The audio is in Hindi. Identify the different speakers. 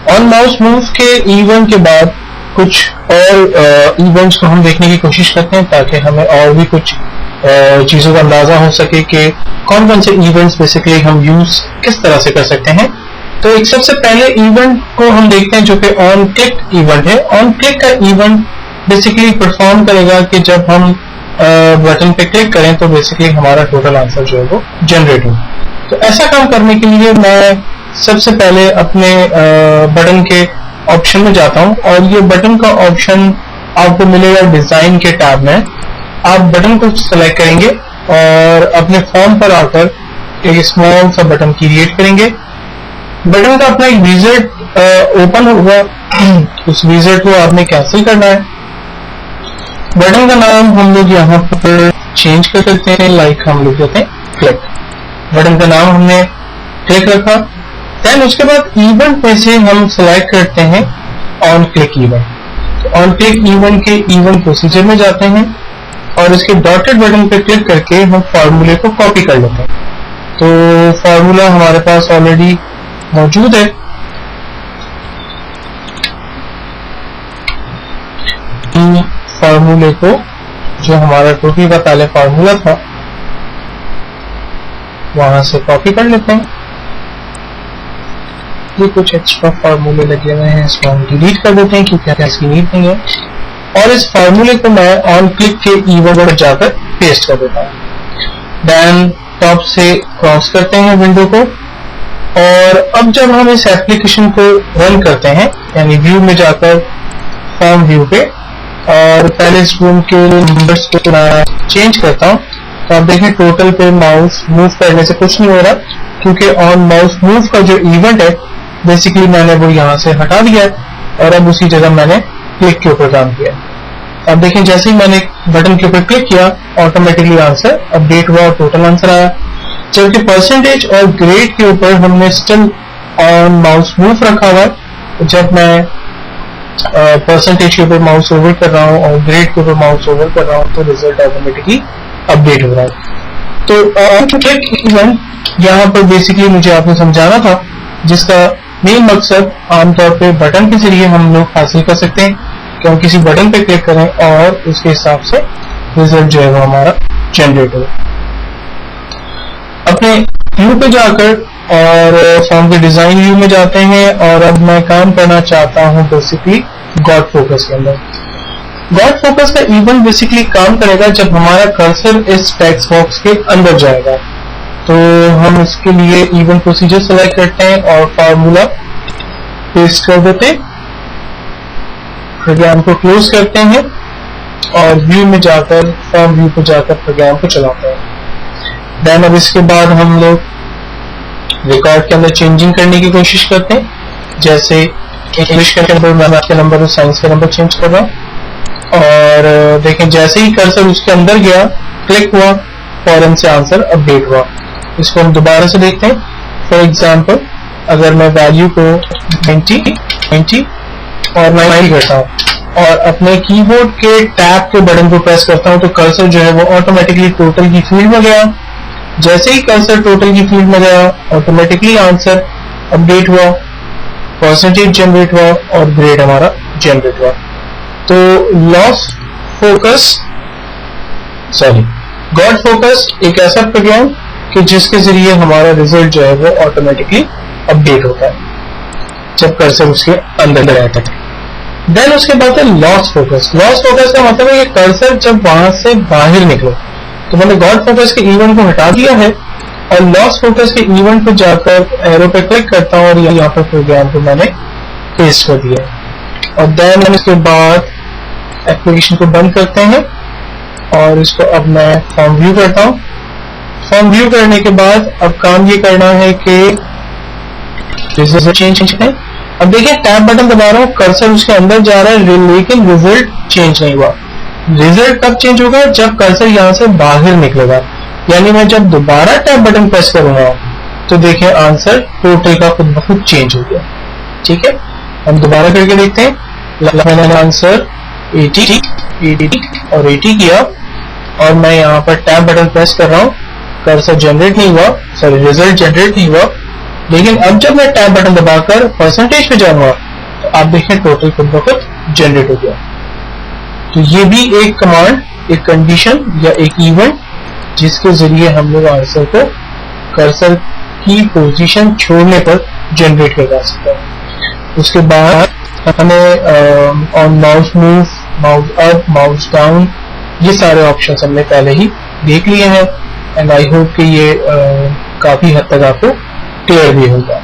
Speaker 1: ऑन माउस मूव के इवेंट के बाद कुछ और इवेंट्स को हम देखने की कोशिश करते हैं ताकि हमें और भी कुछ चीज़ों का अंदाज़ा हो सके कि कौन कौन से इवेंट्स बेसिकली हम यूज़ किस तरह से कर सकते हैं। तो एक सबसे पहले इवेंट को हम देखते हैं जो कि ऑन क्लिक इवेंट है। ऑन क्लिक का इवेंट बेसिकली परफॉर्म करेगा कि जब हम बटन पे क्लिक करें तो बेसिकली हमारा टोटल आंसर जो है वो जनरेट हो। तो ऐसा काम करने के लिए मैं सबसे पहले अपने बटन के ऑप्शन में जाता हूं और ये बटन का ऑप्शन आपको मिलेगा डिजाइन के टैब में। आप बटन को सेलेक्ट करेंगे और अपने फॉर्म पर आकर एक स्मॉल सा बटन क्रिएट करेंगे। बटन का अपना एक विजेट ओपन होगा, उस विजेट को आपने कैंसिल करना है। बटन का नाम हम लोग यहाँ पर चेंज कर सकते हैं, लाइक हम लोग देते हैं क्लिक। बटन का नाम हमने क्लिक रखा। देन उसके बाद इवेंट में से हम सेलेक्ट करते हैं ऑन क्लिक इवेंट। तो ऑन क्लिक इवेंट के इवेंट प्रोसीजर में जाते हैं और इसके डॉटेड बटन पर क्लिक करके हम फार्मूले को कॉपी कर लेते हैं। तो फार्मूला हमारे पास ऑलरेडी मौजूद है। फार्मूले को जो हमारा टोटल का पहले फार्मूला था वहां से कॉपी कर लेते हैं। ये कुछ एक्स्ट्रा फार्मूले लगे हुए हैं, इसको हम डिलीट कर देते हैं क्योंकि इसकी नीड नहीं है। और इस फार्मूले को मैं ऑन क्लिक के इवेंट पर जाकर पेस्ट कर देता हूं। देन टॉप से क्रॉस करते हैं विंडो को और अब जब हम इस एप्लीकेशन को रन करते हैं यानी व्यू में जाकर फॉर्म व्यू पे और पहले इस रूम के नंबर्स को मैं चेंज करता हूं तो आप देखें टोटल पे माउस मूव करने से कुछ नहीं हो रहा क्योंकि ऑन माउस मूव का जो इवेंट है बेसिकली मैंने वो यहाँ से हटा दिया है और अब उसी जगह मैंने क्लिक के ऊपर काम किया। अब देखें जैसे ही मैंने बटन के ऊपर क्लिक किया ऑटोमेटिकली आंसर अपडेट हुआ और टोटल आंसर आया। जबकि परसेंटेज और ग्रेड के ऊपर हमने स्टिल ऑन माउस मूव रखा हुआ है। जब मैं परसेंटेज के ऊपर माउस ओवर कर रहा हूँ और ग्रेड के ऊपर माउस ओवर कर रहा हूँ तो रिजल्ट ऑटोमेटिकली अपडेट हो रहा है। तो क्लिक इवेंट यहाँ पर बेसिकली मुझे आपको समझाना था जिसका मेन मकसद आमतौर पे बटन के जरिए हम लोग हासिल कर सकते हैं कि हम किसी बटन पे क्लिक करें और उसके हिसाब से रिजल्ट जो है वो हमारा जनरेट हो। अपने व्यू पे जाकर और फॉर्म के डिजाइन व्यू में जाते हैं और अब मैं काम करना चाहता हूं बेसिकली गॉड फोकस के अंदर। गॉड फोकस का इवेंट बेसिकली काम करेगा जब हमारा कर्सर इस टेक्स्ट बॉक्स के अंदर जाएगा। तो हम इसके लिए इवेंट प्रोसीजर सेलेक्ट करते हैं और फार्मूला पेस्ट कर देते हैं, प्रोग्राम को क्लोज करते हैं और व्यू में जाकर फॉर्म व्यू पे जाकर प्रोग्राम को चलाते हैं। देन अब इसके बाद हम लोग रिकॉर्ड के अंदर चेंजिंग करने की कोशिश करते हैं। जैसे इंग्लिश के नंबर मैं मैथ के नंबर और साइंस के नंबर चेंज कर रहा हूं और देखें जैसे ही कर्सर उसके अंदर गया क्लिक हुआ फौरन से आंसर अपडेट हुआ। इसको हम दोबारा से देखते हैं। फॉर एग्जाम्पल अगर मैं वैल्यू को 90 और 90 करता हूं और अपने कीबोर्ड के टैब के बटन को प्रेस करता हूं तो कर्सर जो है वो ऑटोमेटिकली टोटल की फील्ड में गया। जैसे ही कर्सर टोटल की फील्ड में गया ऑटोमेटिकली आंसर अपडेट हुआ, परसेंटेज जनरेट हुआ और ग्रेड हमारा जनरेट हुआ। तो गॉड फोकस एक ऐसा प्रोग्राम कि जिसके जरिए हमारा रिजल्ट जो है वो ऑटोमेटिकली अपडेट होता है जब कर्सर उसके अंदर रहता है। देन उसके बाद है लॉस फोकस। लॉस फोकस का मतलब है कि कर्सर जब वहां से बाहर निकले। तो मैंने गॉड फोकस के इवेंट को हटा दिया है और लॉस फोकस के इवेंट पे जाकर एरो पे क्लिक करता हूं और यहाँ पर प्रोग्राम को मैंने पेस्ट कर दिया और देन उसके बाद एप्लीकेशन को बंद करते हैं और इसको अब मैं फॉर्म व्यू करता हूं। फॉर्म व्यू करने के बाद अब काम ये करना है कि रिजल्ट चेंज है। अब देखिए टैब बटन दबा रहा हूं, कर्सर उसके अंदर जा रहा है लेकिन रिजल्ट चेंज नहीं हुआ। रिजल्ट कब चेंज होगा? जब कर्सर यहां से बाहर निकलेगा, यानी मैं जब दोबारा टैब बटन प्रेस करूंगा तो देखिए आंसर टोटल का खुद ब खुद चेंज हो गया। ठीक है, हम दोबारा करके देखते हैं। मैंने आंसर 80 और 80 किया और मैं यहाँ पर टैब बटन प्रेस कर रहा हूँ, कर्सर जनरेट नहीं हुआ, सॉरी रिजल्ट जनरेट नहीं हुआ लेकिन अब जब मैं टैब बटन दबाकर परसेंटेज पे जाऊंगा तो आप देखें टोटल खुद ब खुद जनरेट हो गया। तो ये भी एक कमांड, एक कंडीशन या एक इवेंट जिसके जरिए हम लोग आंसर को कर्सर की पोजीशन छोड़ने पर जनरेट किया जा सकता है। उसके बाद हमें on mouse move, mouse up, mouse down, ये सारे ऑप्शन हमने पहले ही देख लिए हैं एंड आई होप कि ये काफी हद तक आपको क्लियर भी होगा।